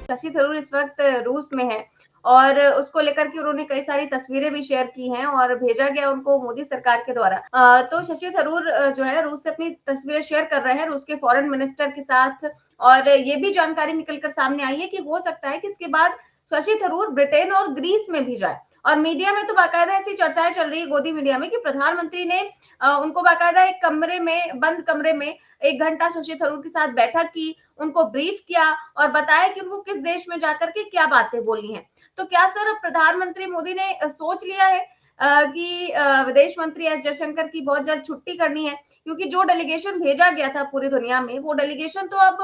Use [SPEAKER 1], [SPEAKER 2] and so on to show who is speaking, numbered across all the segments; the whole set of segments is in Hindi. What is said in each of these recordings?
[SPEAKER 1] शशि थरूर इस वक्त रूस में है और उसको लेकर के उन्होंने कई सारी तस्वीरें भी शेयर की हैं और भेजा गया उनको मोदी सरकार के द्वारा। तो शशि थरूर जो है रूस से अपनी तस्वीरें शेयर कर रहे हैं रूस के फॉरेन मिनिस्टर के साथ और ये भी जानकारी निकलकर सामने आई है कि हो सकता है कि इसके बाद शशि थरूर ब्रिटेन और ग्रीस में भी जाए। और मीडिया में तो बाकायदा ऐसी चर्चाएं चल रही है गोदी मीडिया में कि प्रधानमंत्री ने उनको बाकायदा एक कमरे में, बंद कमरे में 1 घंटा शशि थरूर के साथ बैठक की, उनको ब्रीफ किया और बताया कि उनको किस देश में जाकर के क्या बातें बोलनी है। तो क्या सर प्रधानमंत्री मोदी ने सोच लिया है कि विदेश मंत्री एस जयशंकर की बहुत जल्द छुट्टी करनी है? क्योंकि जो डेलीगेशन भेजा गया था पूरी दुनिया में, वो डेलीगेशन तो अब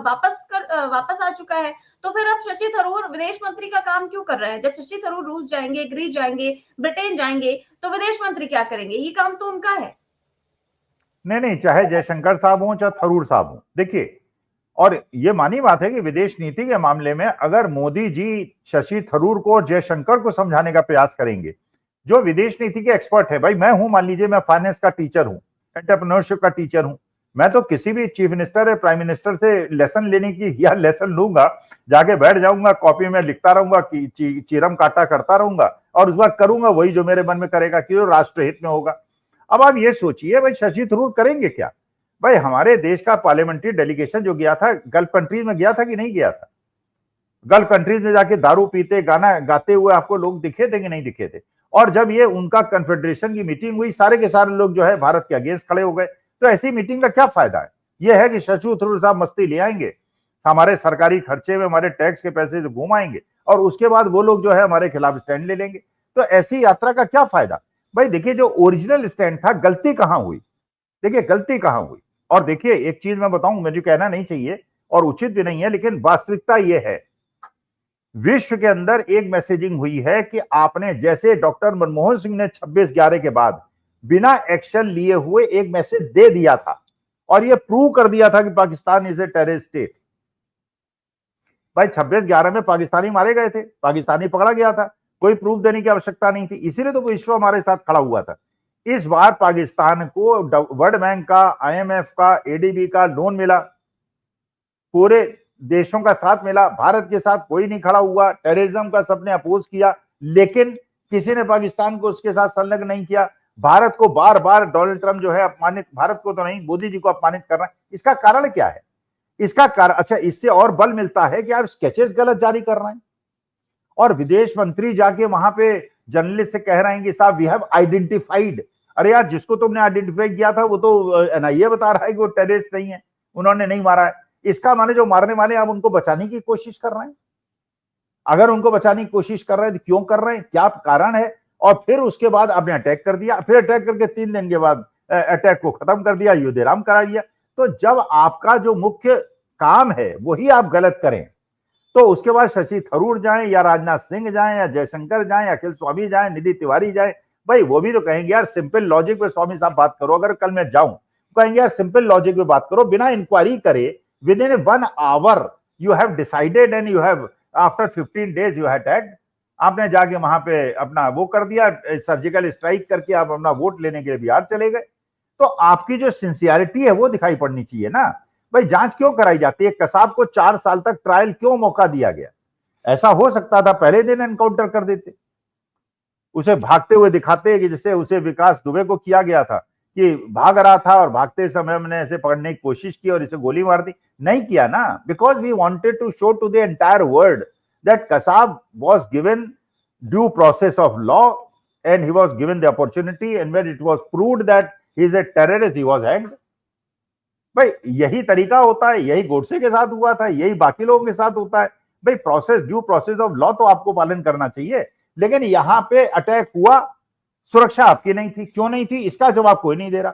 [SPEAKER 1] वापस आ चुका है। तो फिर अब शशि थरूर विदेश मंत्री का काम क्यों कर रहे हैं? जब शशि थरूर रूस जाएंगे, ग्रीस जाएंगे, ब्रिटेन जाएंगे, तो विदेश मंत्री क्या करेंगे? ये काम तो उनका है।
[SPEAKER 2] नहीं नहीं, चाहे जयशंकर साहब हो चाहे थरूर साहब हो, देखिए, और ये मानी बात है कि विदेश नीति के मामले में अगर मोदी जी शशि थरूर को और जयशंकर को समझाने का प्रयास करेंगे, जो विदेश नीति के एक्सपर्ट है, भाई मैं हूं, मान लीजिए मैं फाइनेंस का टीचर हूं, एंटरप्रेन्योरशिप का टीचर हूं, मैं तो किसी भी चीफ मिनिस्टर या प्राइम मिनिस्टर से लेसन लेने की या लेसन लूंगा, जाके बैठ जाऊंगा, कॉपी में लिखता रहूंगा, चीरम काटा करता रहूंगा और उस बात करूंगा वही जो मेरे मन में करेगा कि जो राष्ट्रहित में होगा। अब आप ये सोचिए भाई शशि थरूर करेंगे क्या? भाई हमारे देश का पार्लियामेंट्री डेलीगेशन जो गया था गल्फ कंट्रीज में गया था कि नहीं गया था? गल्फ कंट्रीज में जाके दारू पीते गाना गाते हुए आपको लोग दिखे थे कि नहीं दिखे थे? और जब ये उनका कन्फेडरेशन की मीटिंग हुई, सारे के सारे लोग जो है भारत के अगेंस्ट खड़े हो गए। तो ऐसी मीटिंग का क्या फायदा है? यह है कि शशि थरूर साहब मस्ती ले आएंगे, हमारे सरकारी खर्चे में हमारे टैक्स के पैसे से घूम आएंगे और उसके बाद वो लोग जो है हमारे खिलाफ स्टैंड ले लेंगे। तो ऐसी यात्रा का क्या फायदा? भाई देखिए, जो ओरिजिनल स्टैंड था, गलती कहां हुई? देखिए गलती कहां हुई। और देखिए एक चीज मैं बताऊं, मुझे कहना नहीं चाहिए और उचित भी नहीं है, लेकिन वास्तविकता यह है, विश्व के अंदर एक मैसेजिंग हुई है कि आपने, जैसे डॉक्टर मनमोहन सिंह ने 26/11 के बाद बिना एक्शन लिए हुए एक मैसेज दे दिया था और यह प्रूव कर दिया था कि Pakistan is a terrorist state. भाई 26/11 में पाकिस्तानी मारे गए थे, पाकिस्तानी पकड़ा गया था, कोई प्रूफ देने की आवश्यकता नहीं थी, इसीलिए तो विश्व हमारे साथ खड़ा हुआ था। इस बार पाकिस्तान को वर्ल्ड बैंक का, आईएमएफ का, एडीबी का लोन मिला, पूरे देशों का साथ मिला, भारत के साथ कोई नहीं खड़ा हुआ, टेररिज्म का सबने अपोज किया, लेकिन किसी ने पाकिस्तान को उसके साथ संलग्न नहीं किया। भारत को बार बार डोनाल्ड ट्रंप जो है अपमानित, भारत को तो नहीं मोदी जी को अपमानित कर रहा है। इसका कारण क्या है? इसका कारण, अच्छा इससे और बल मिलता है कि आप स्केचेस गलत जारी कर रहे हैं और विदेश मंत्री जाके वहां पे जर्नलिस्ट से कह रहे हैं कि साहब वी हैव आइडेंटिफाइड। अरे यार, जिसको तुमने आइडेंटिफाई किया था वो तो एनआईए बता रहा है कि वो टेररिस्ट नहीं है, उन्होंने नहीं मारा है। इसका माने जो मारने वाले आप उनको बचाने की कोशिश कर रहे हैं। अगर उनको बचाने की कोशिश कर रहे हैं तो क्यों कर रहे हैं, क्या कारण है? और फिर उसके बाद आपने अटैक कर दिया, फिर अटैक करके 3 दिन के बाद अटैक को खत्म कर दिया, युद्धविराम करा दिया। तो जब आपका जो मुख्य काम है वही आप गलत करें, तो उसके बाद शशि थरूर जाएं या राजनाथ सिंह जाएं या जयशंकर जाएं या अखिल स्वामी जाएं, निधि तिवारी जाएं, भाई वो भी तो कहेंगे यार सिंपल लॉजिक पे स्वामी साहब बात करो। अगर कल मैं जाऊं कहेंगे यार सिंपल लॉजिक पे बात करो, बिना इंक्वायरी करे within 1 hour you have decided and you have after 15 days you have tagged. आपने जाके वहां पे अपना वो कर दिया, सर्जिकल स्ट्राइक करके आप अपना वोट लेने के लिए बिहार चले गए। तो आपकी जो सिंसियरिटी है वो दिखाई पड़नी चाहिए ना। भाई जांच क्यों कराई जाती है? कसाब को 4 साल तक ट्रायल क्यों मौका दिया गया? ऐसा हो सकता था पहले दिन एनकाउंटर कर देते, उसे भागते हुए दिखाते कि जैसे उसे विकास दुबे को किया गया था कि भाग रहा था और भागते समय हमने ऐसे पकड़ने की कोशिश की और इसे गोली मार दी। नहीं किया ना, because we wanted to show to the entire world that Kasab was given due process of law and he was given the opportunity, and when it was proved that he is a terrorist, he was hanged. भाई यही तरीका होता है, यही गोडसे के साथ हुआ था, यही बाकी लोगों के साथ होता है। भाई process, due process of law तो आपको पालन करना चाहिए, लेकिन यहां पे अटैक हुआ, सुरक्षा आपकी नहीं थी। क्यों नहीं थी इसका जवाब कोई नहीं दे रहा।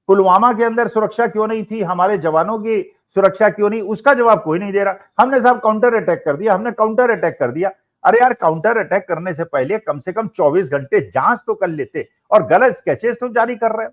[SPEAKER 2] पुलवामा के अंदर सुरक्षा क्यों नहीं थी, हमारे जवानों की सुरक्षा क्यों नहीं, उसका जवाब कोई नहीं दे रहा। हमने साहब काउंटर अटैक कर दिया, हमने काउंटर अटैक कर दिया। अरे यार, काउंटर अटैक करने से पहले कम से कम 24 घंटे जांच तो कर लेते, और गलत स्केचेस तो जारी कर रहे हो।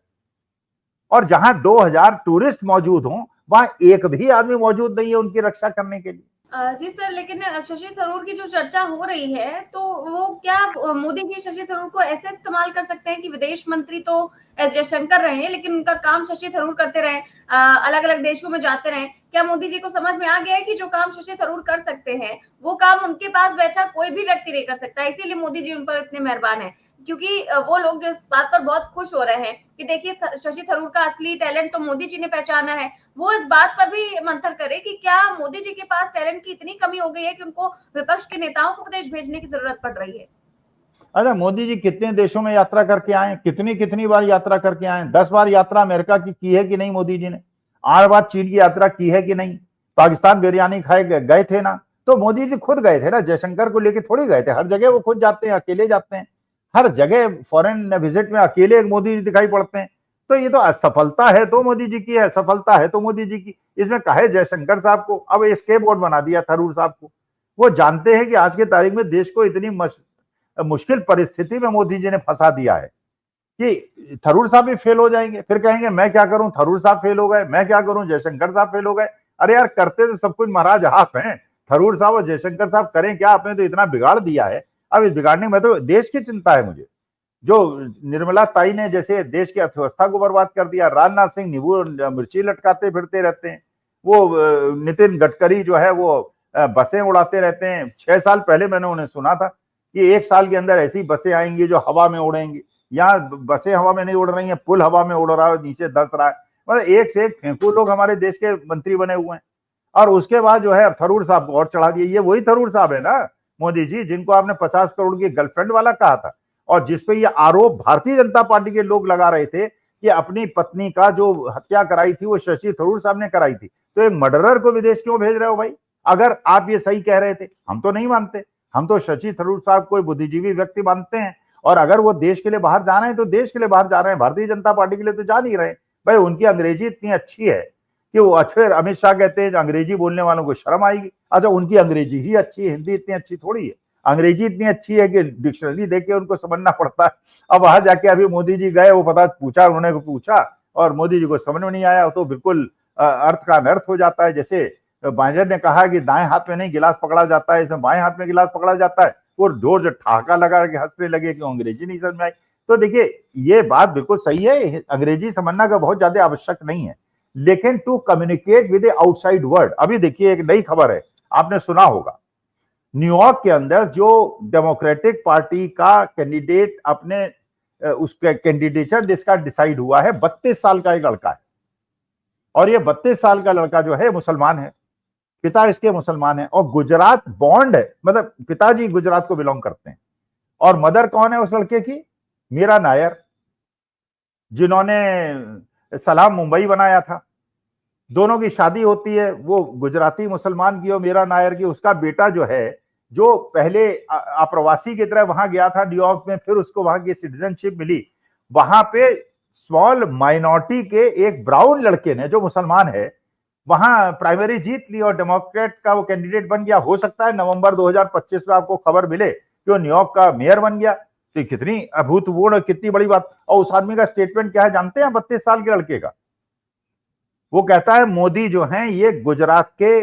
[SPEAKER 2] और जहां 2000 टूरिस्ट मौजूद हों वहां एक भी आदमी मौजूद नहीं है उनकी रक्षा करने के लिए।
[SPEAKER 1] जी सर, लेकिन शशि थरूर की जो चर्चा हो रही है, तो वो क्या मोदी जी शशि थरूर को ऐसे इस्तेमाल कर सकते हैं कि विदेश मंत्री तो एस जयशंकर रहे, लेकिन उनका काम शशि थरूर करते रहे, अलग-अलग देशों में जाते रहे। क्या मोदी जी को समझ में आ गया है कि जो काम शशि थरूर कर सकते हैं, वो काम उनके पास बैठा कोई भी व्यक्ति नहीं कर सकता, इसीलिए मोदी जी उन पर इतने मेहरबान हैं? क्योंकि वो लोग जो इस बात पर बहुत खुश हो रहे हैं कि देखिए शशि थरूर का असली टैलेंट तो मोदी जी ने पहचाना है, वो इस बात पर भी मंथन करे कि क्या मोदी जी के पास टैलेंट की इतनी कमी हो गई है कि उनको विपक्ष के नेताओं को विदेश भेजने की जरूरत पड़ रही है।
[SPEAKER 2] अच्छा, मोदी जी कितने देशों में यात्रा करके आए, कितनी कितनी बार यात्रा करके आए? 10 बार यात्रा अमेरिका की है कि नहीं मोदी जी ने? 8 बार चीन की यात्रा की है कि नहीं? पाकिस्तान बिरयानी खाए गए थे ना? तो मोदी जी खुद गए थे ना, जयशंकर को लेके थोड़ी गए थे। हर जगह वो खुद जाते हैं, अकेले जाते हैं। हर जगह फॉरेन विजिट में अकेले मोदी जी दिखाई पड़ते हैं। तो ये तो सफलता है तो मोदी जी की है, सफलता है तो मोदी जी की। इसमें कहे जयशंकर साहब को, अब स्केप बोर्ड बना दिया थरूर साहब को। वो जानते हैं कि आज के तारीख में देश को इतनी मुश्किल परिस्थिति में मोदी जी ने फंसा दिया है कि थरूर साहब भी फेल हो जाएंगे, फिर कहेंगे मैं क्या करूं, थरूर साहब फेल हो गए, मैं क्या करूं, जयशंकर साहब फेल हो गए। अरे यार, करते तो सब कुछ महाराज आप हैं। थरूर साहब और जयशंकर साहब करें क्या? आपने तो इतना बिगाड़ दिया है। अब इस बिगाड़ने में तो देश की चिंता है मुझे। जो निर्मला ताई ने जैसे देश की अर्थव्यवस्था को बर्बाद कर दिया, राजनाथ सिंह नींबू मिर्ची लटकाते फिरते रहते हैं, वो नितिन गडकरी जो है वो बसें उड़ाते रहते हैं। 6 साल पहले मैंने उन्हें सुना था कि 1 साल के अंदर ऐसी बसें आएंगी जो हवा में उड़ेंगी। यहाँ बसें हवा में नहीं उड़ रही हैं, पुल हवा में उड़ रहा है, नीचे धंस रहा है। मतलब एक से एक फेंकू लोग हमारे देश के मंत्री बने हुए हैं। और उसके बाद जो है थरूर साहब को और चढ़ा दिया। ये वही थरूर साहब है ना मोदी जी, जिनको आपने 50 करोड़ की गर्लफ्रेंड वाला कहा था, और जिसपे ये आरोप भारतीय जनता पार्टी के लोग लगा रहे थे कि अपनी पत्नी का जो हत्या कराई थी वो शशि थरूर साहब ने कराई थी। तो एक मर्डरर को विदेश क्यों भेज रहे हो भाई? अगर आप ये सही कह रहे थे, हम तो नहीं मानते। हम तो शशि थरूर साहब को बुद्धिजीवी व्यक्ति मानते हैं, और अगर वो देश के लिए बाहर जा रहे हैं तो देश के लिए बाहर जा रहे हैं, भारतीय जनता पार्टी के लिए तो जा नहीं रहे। भाई उनकी अंग्रेजी इतनी अच्छी है कि वो अच्छे, अमित शाह कहते हैं अंग्रेजी बोलने वालों को शर्म आएगी। अच्छा, उनकी अंग्रेजी ही अच्छी है, हिंदी इतनी अच्छी थोड़ी है। अंग्रेजी इतनी अच्छी है कि डिक्शनरी देख के उनको समझना पड़ता है। अब वहां जाके अभी मोदी जी गए, वो पता पूछा, उन्होंने पूछा और मोदी जी को समझ में नहीं आया, तो बिल्कुल अर्थ का अनर्थ हो जाता है। जैसे बाइडेन ने कहा कि दाएं हाथ में नहीं गिलास पकड़ा जाता है, इसमें बाएं हाथ में गिलास पकड़ा जाता है। वो जोर से ठहाका लगा के हंसने लगे कि अंग्रेजी नहीं समझ में आई। तो देखिए, ये बात बिल्कुल सही है, अंग्रेजी समझना का बहुत ज्यादा आवश्यक नहीं है, लेकिन to communicate with outside world. अभी देखिए, एक नई खबर है, आपने सुना होगा, न्यूयॉर्क के अंदर जो डेमोक्रेटिक पार्टी का कैंडिडेट अपने उसके कैंडिडेचर जिसका डिसाइड हुआ है, 32 साल का एक लड़का है। और ये 32 साल का लड़का जो है मुसलमान है, पिता इसके मुसलमान है, और गुजरात बॉन्ड है, मतलब पिताजी गुजरात को बिलोंग करते हैं। और मदर कौन है उस लड़के की? मीरा नायर, जिन्होंने सलाम मुंबई बनाया था। दोनों की शादी होती है, वो गुजराती मुसलमान की और मीरा नायर की। उसका बेटा जो है, जो पहले अप्रवासी की तरह वहां गया था न्यूयॉर्क में, फिर उसको वहां की सिटीजनशिप मिली। वहां पे स्मॉल माइनॉरिटी के एक ब्राउन लड़के ने, जो मुसलमान है, वहां प्राइमरी जीत ली और डेमोक्रेट का वो कैंडिडेट बन गया। हो सकता है नवंबर 2025 में आपको खबर मिले कि वो न्यूयॉर्क का मेयर बन गया। तो कितनी अभूतपूर्व, कितनी बड़ी बात। और उस आदमी का स्टेटमेंट क्या है जानते हैं? 32 साल के लड़के का, वो कहता है मोदी जो हैं ये गुजरात के,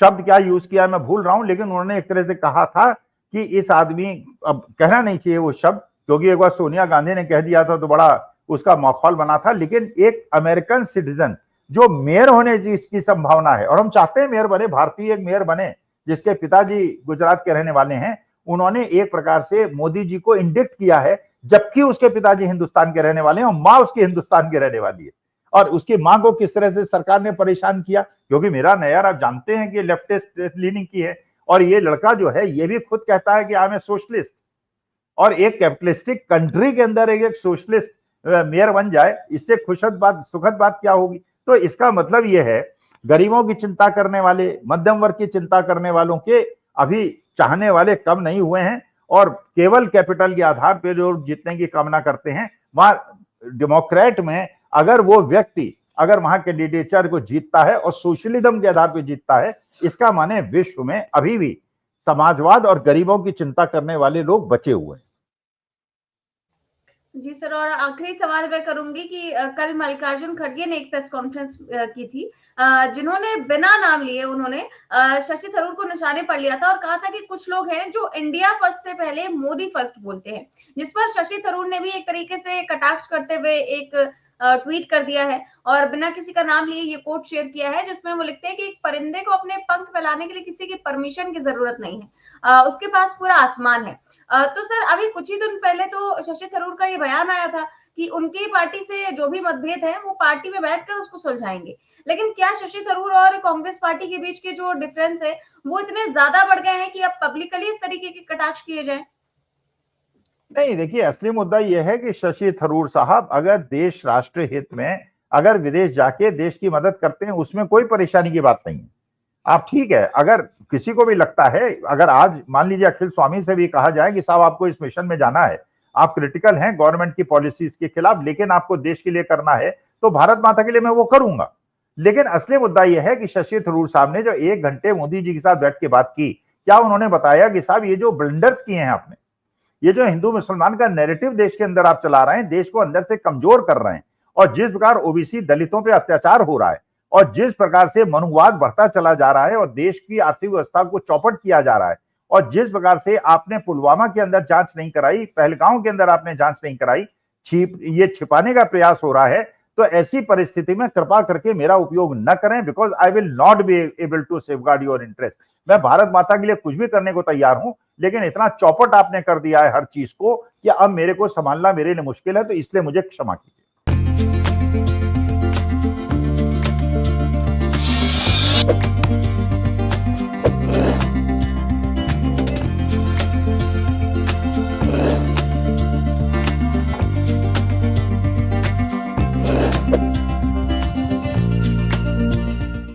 [SPEAKER 2] शब्द क्या यूज किया है मैं भूल रहा हूं, लेकिन उन्होंने एक तरह से कहा था कि इस आदमी, अब कहना नहीं चाहिए वो शब्द, क्योंकि एक बार सोनिया गांधी ने कह दिया था तो बड़ा उसका माहौल बना था, लेकिन एक अमेरिकन सिटीजन जो मेयर होने की संभावना है, और हम चाहते हैं मेयर बने, भारतीय एक मेयर बने जिसके पिताजी गुजरात के रहने वाले हैं, उन्होंने एक प्रकार से मोदी जी को इंडिक्ट किया है, जबकि उसके पिताजी हिंदुस्तान के रहने वाले हैं और माँ उसकी हिंदुस्तान के रहने वाली है। और उसकी मां को किस तरह से सरकार ने परेशान किया, क्योंकि मेरा नया, आप जानते हैं कि लेफ्टिस्ट लीनिंग की है। और ये लड़का जो है, ये भी खुद कहता है कि आई एम ए सोशलिस्ट, और एक कैपिटलिस्टिक कंट्री के अंदर एक सोशलिस्ट मेयर बन जाए, इससे खुशद बात, सुखद बात क्या होगी? तो इसका मतलब यह है, गरीबों की चिंता करने वाले, मध्यम वर्ग की चिंता करने वालों के अभी चाहने वाले कम नहीं हुए हैं, और केवल कैपिटल के आधार पर जो जीतने की कामना करते हैं, वहां डेमोक्रेट में अगर वो व्यक्ति, अगर वहां कैंडिडेचर को जीतता है और सोशलिज्म के आधार पर जीतता है, इसका माने विश्व में अभी भी समाजवाद और गरीबों की चिंता करने वाले लोग बचे हुए हैं।
[SPEAKER 1] जी सर, और आखिरी सवाल मैं करूंगी कि कल मल्लिकार्जुन खड़गे ने एक प्रेस कॉन्फ्रेंस की थी, जिन्होंने बिना नाम लिए उन्होंने शशि थरूर को निशाने पर लिया था और कहा था कि कुछ लोग हैं जो इंडिया फर्स्ट से पहले मोदी फर्स्ट बोलते हैं, जिस पर शशि थरूर ने भी एक तरीके से कटाक्ष करते हुए एक ट्वीट कर दिया है और बिना किसी का नाम लिए ये कोट शेयर किया है, जिसमें वो लिखते हैं कि एक परिंदे को अपने पंख फैलाने के लिए किसी की परमिशन की जरूरत नहीं है, उसके पास पूरा आसमान है। तो सर, अभी कुछ ही दिन पहले तो शशि थरूर का ये बयान आया था कि उनकी पार्टी से जो भी मतभेद है वो पार्टी में बैठकर उसको सुलझाएंगे। लेकिन क्या शशि थरूर और कांग्रेस पार्टी के बीच के जो डिफरेंस है वो इतने ज्यादा बढ़ गए हैं कि अब पब्लिकली इस तरीके के कटाक्ष किए जाएं?
[SPEAKER 2] नहीं, देखिए असली मुद्दा यह है कि शशि थरूर साहब अगर देश राष्ट्र हित में अगर विदेश जाके देश की मदद करते हैं उसमें कोई परेशानी की बात नहीं है। आप ठीक है, अगर किसी को भी लगता है, अगर आज मान लीजिए अखिल स्वामी से भी कहा जाए कि साहब आपको इस मिशन में जाना है, आप क्रिटिकल हैं गवर्नमेंट की पॉलिसीज के खिलाफ, लेकिन आपको देश के लिए करना है, तो भारत माता के लिए मैं वो करूंगा। लेकिन असली मुद्दा यह है कि शशि थरूर साहब ने जो 1 घंटे मोदी जी के साथ बैठ के बात की, क्या उन्होंने बताया कि साहब ये जो ब्लंडर्स किए हैं आपने, ये जो हिंदू मुसलमान का नैरेटिव देश के अंदर आप चला रहे हैं, देश को अंदर से कमजोर कर रहे हैं, और जिस प्रकार ओबीसी दलितों पे अत्याचार हो रहा है और जिस प्रकार से मनुवाद बढ़ता चला जा रहा है और देश की आर्थिक व्यवस्था को चौपट किया जा रहा है, और जिस प्रकार से आपने पुलवामा के अंदर जांच नहीं कराई, पहलगांव के अंदर आपने जांच नहीं कराई, ये छिपाने का प्रयास हो रहा है, तो ऐसी परिस्थिति में कृपा करके मेरा उपयोग न करें, because I will not be able to safeguard your interest. मैं भारत माता के लिए कुछ भी करने को तैयार हूं, लेकिन इतना चौपट आपने कर दिया है हर चीज को कि अब मेरे को संभालना मेरे लिए मुश्किल है, तो इसलिए मुझे क्षमा कीजिए।